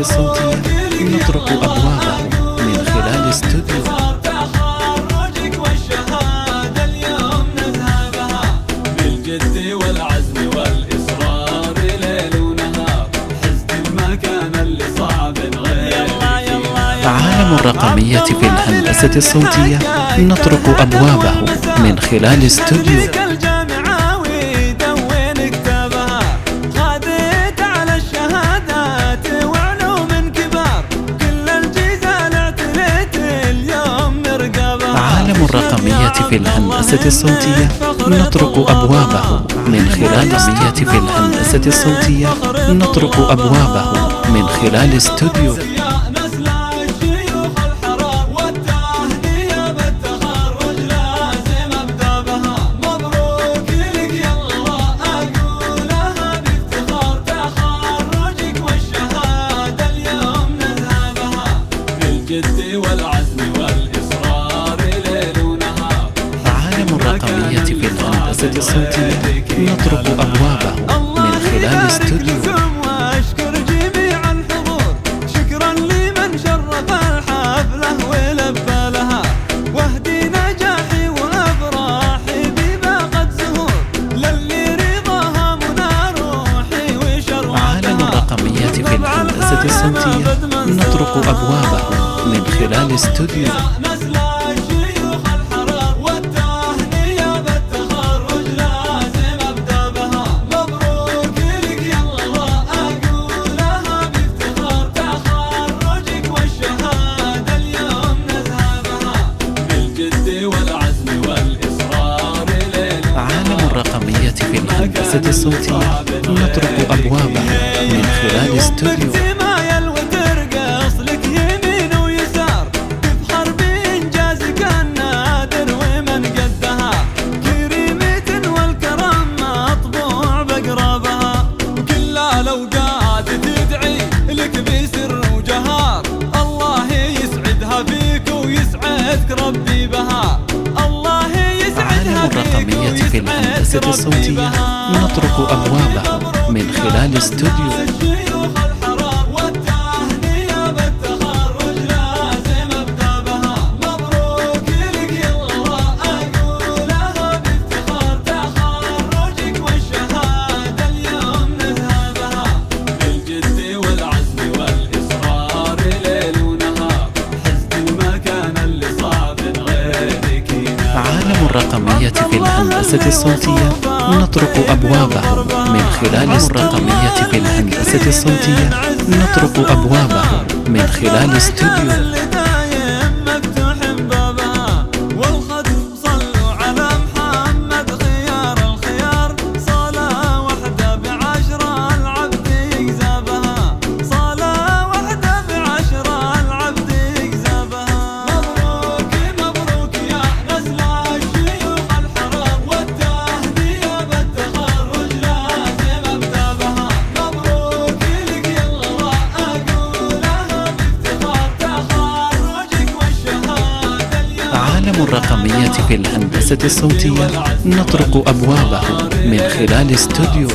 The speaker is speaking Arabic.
الصوتية نطرق أبوابه من خلال استوديو. تخرجك والشهادة اليوم نذهبها بالجد والعزم والإصرار ليل ونهار، حزت المكان اللي صعب غير. عالم الرقمية في الهندسة الصوتية نطرق أبوابه من خلال استوديو. عالم الرقمية في الهندسة الصوتية نطرق أبوابه من خلال في الهندسة الصوتية نطرق أبوابه من خلال استوديو. عالم الرقمية في الهندسة الصوتية نطرق أبوابه من خلال استوديو. واشكر جميع الحضور، شكرا لمن شرف الحفلة ولبى لها، واهدي نجاحي وافراحي بباقة زهور، للي رضاها منى روحي وشرفتها. عالم الرقمية في الهندسة الصوتية نطرق أبوابه من خلال استوديو. عالم الرقمية في الهندسة الصوتية نطرق أبوابه من خلال استوديو. ربي بها الله يسعدها. عالم الرقمية في الهندسة الصوتية نطرق أبوابه من خلال استوديو. عالم الرقمية في الهندسة الصوتية نطرق أبوابه من خلال الرقمية في الهندسة الصوتية نطرق أبوابه من خلال استوديو. عالم الرقمية في الهندسة الصوتية نطرق أبوابه من خلال استوديو.